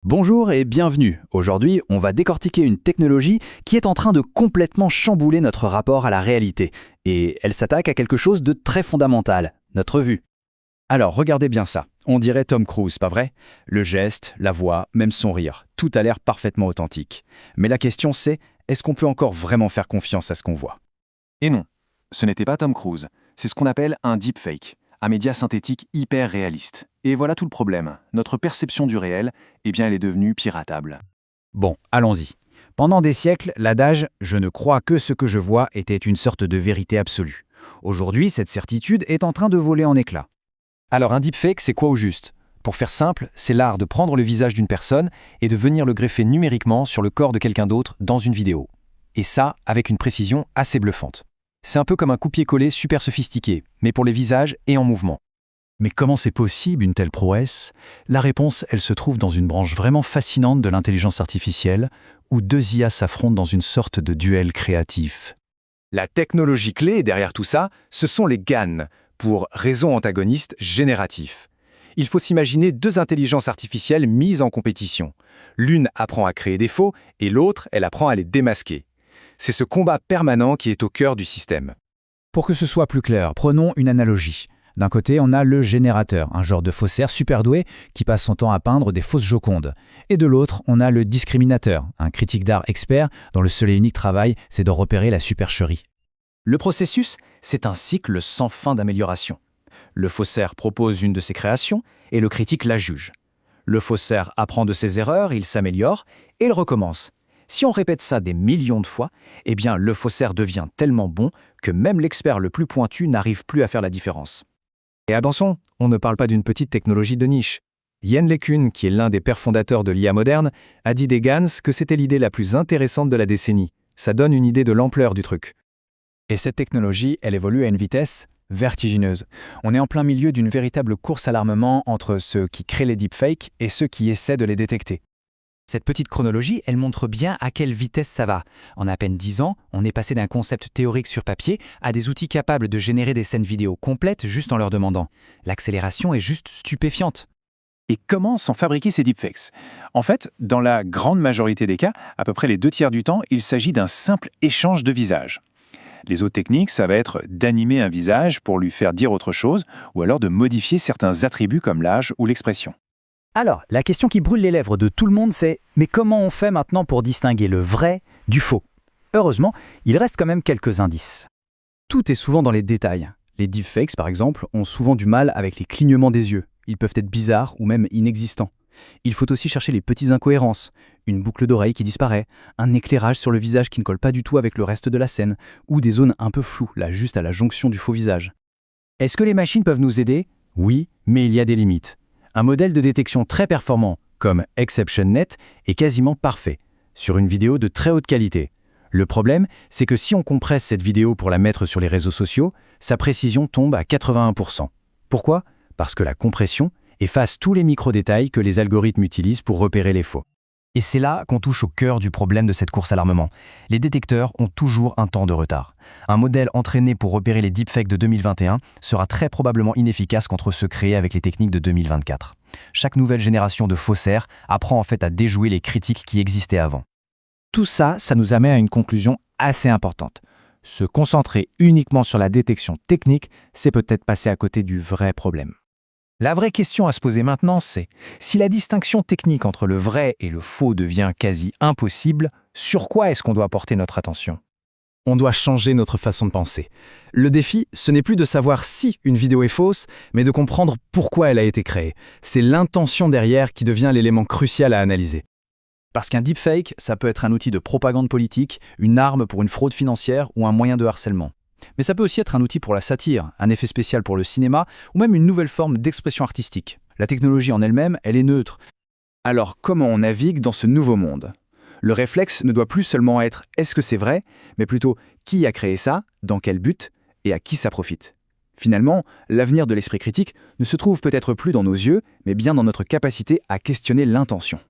Bonjour et bienvenue. Aujourd'hui, on va décortiquer une technologie qui est en train de complètement chambouler notre rapport à la réalité. Et elle s'attaque à quelque chose de très fondamental, notre vue. Alors, regardez bien ça. On dirait Tom Cruise, pas vrai? Le geste, la voix, même son rire, tout a l'air parfaitement authentique. Mais la question c'est, est-ce qu'on peut encore vraiment faire confiance à ce qu'on voit? Et non, ce n'était pas Tom Cruise. C'est ce qu'on appelle un deepfake, un média synthétique hyper réaliste. Et voilà tout le problème. Notre perception du réel, elle est devenue piratable. Bon, allons-y. Pendant des siècles, l'adage « je ne crois que ce que je vois » était une sorte de vérité absolue. Aujourd'hui, cette certitude est en train de voler en éclats. Alors un deepfake, c'est quoi au juste? Pour faire simple, c'est l'art de prendre le visage d'une personne et de venir le greffer numériquement sur le corps de quelqu'un d'autre dans une vidéo. Et ça, avec une précision assez bluffante. C'est un peu comme un copier-coller super sophistiqué, mais pour les visages et en mouvement. Mais comment c'est possible une telle prouesse? La réponse, elle se trouve dans une branche vraiment fascinante de l'intelligence artificielle, où deux IA s'affrontent dans une sorte de duel créatif. La technologie clé derrière tout ça, ce sont les GAN, pour réseau antagoniste génératif. Il faut s'imaginer deux intelligences artificielles mises en compétition. L'une apprend à créer des faux et l'autre, elle apprend à les démasquer. C'est ce combat permanent qui est au cœur du système. Pour que ce soit plus clair, prenons une analogie. D'un côté, on a le générateur, un genre de faussaire super doué qui passe son temps à peindre des fausses Jocondes. Et de l'autre, on a le discriminateur, un critique d'art expert dont le seul et unique travail, c'est de repérer la supercherie. Le processus, c'est un cycle sans fin d'amélioration. Le faussaire propose une de ses créations et le critique la juge. Le faussaire apprend de ses erreurs, il s'améliore et il recommence. Si on répète ça des millions de fois, le faussaire devient tellement bon que même l'expert le plus pointu n'arrive plus à faire la différence. Et attention, on ne parle pas d'une petite technologie de niche. Yann LeCun, qui est l'un des pères fondateurs de l'IA moderne, a dit des GANs que c'était l'idée la plus intéressante de la décennie. Ça donne une idée de l'ampleur du truc. Et cette technologie, elle évolue à une vitesse vertigineuse. On est en plein milieu d'une véritable course à l'armement entre ceux qui créent les deepfakes et ceux qui essaient de les détecter. Cette petite chronologie, elle montre bien à quelle vitesse ça va. En à peine 10 ans, on est passé d'un concept théorique sur papier à des outils capables de générer des scènes vidéo complètes juste en leur demandant. L'accélération est juste stupéfiante. Et comment sont fabriqués ces deepfakes? En fait, dans la grande majorité des cas, à peu près les 2/3 du temps, il s'agit d'un simple échange de visage. Les autres techniques, ça va être d'animer un visage pour lui faire dire autre chose, ou alors de modifier certains attributs comme l'âge ou l'expression. Alors, la question qui brûle les lèvres de tout le monde, c'est « mais comment on fait maintenant pour distinguer le vrai du faux ?» Heureusement, il reste quand même quelques indices. Tout est souvent dans les détails. Les deepfakes, par exemple, ont souvent du mal avec les clignements des yeux. Ils peuvent être bizarres ou même inexistants. Il faut aussi chercher les petites incohérences, une boucle d'oreille qui disparaît, un éclairage sur le visage qui ne colle pas du tout avec le reste de la scène, ou des zones un peu floues, là juste à la jonction du faux visage. Est-ce que les machines peuvent nous aider? Oui, mais il y a des limites. Un modèle de détection très performant, comme ExceptionNet, est quasiment parfait, sur une vidéo de très haute qualité. Le problème, c'est que si on compresse cette vidéo pour la mettre sur les réseaux sociaux, sa précision tombe à 81%. Pourquoi? Parce que la compression efface tous les micro-détails que les algorithmes utilisent pour repérer les faux. Et c'est là qu'on touche au cœur du problème de cette course à l'armement. Les détecteurs ont toujours un temps de retard. Un modèle entraîné pour repérer les deepfakes de 2021 sera très probablement inefficace contre ceux créés avec les techniques de 2024. Chaque nouvelle génération de faussaires apprend en fait à déjouer les critiques qui existaient avant. Tout ça, ça nous amène à une conclusion assez importante. Se concentrer uniquement sur la détection technique, c'est peut-être passer à côté du vrai problème. La vraie question à se poser maintenant, c'est si la distinction technique entre le vrai et le faux devient quasi impossible, sur quoi est-ce qu'on doit porter notre attention? On doit changer notre façon de penser. Le défi, ce n'est plus de savoir si une vidéo est fausse, mais de comprendre pourquoi elle a été créée. C'est l'intention derrière qui devient l'élément crucial à analyser. Parce qu'un deepfake, ça peut être un outil de propagande politique, une arme pour une fraude financière ou un moyen de harcèlement. Mais ça peut aussi être un outil pour la satire, un effet spécial pour le cinéma, ou même une nouvelle forme d'expression artistique. La technologie en elle-même, elle est neutre. Alors comment on navigue dans ce nouveau monde? Le réflexe ne doit plus seulement être « est-ce que c'est vrai ?», mais plutôt « qui a créé ça, dans quel but et à qui ça profite ?» Finalement, l'avenir de l'esprit critique ne se trouve peut-être plus dans nos yeux, mais bien dans notre capacité à questionner l'intention.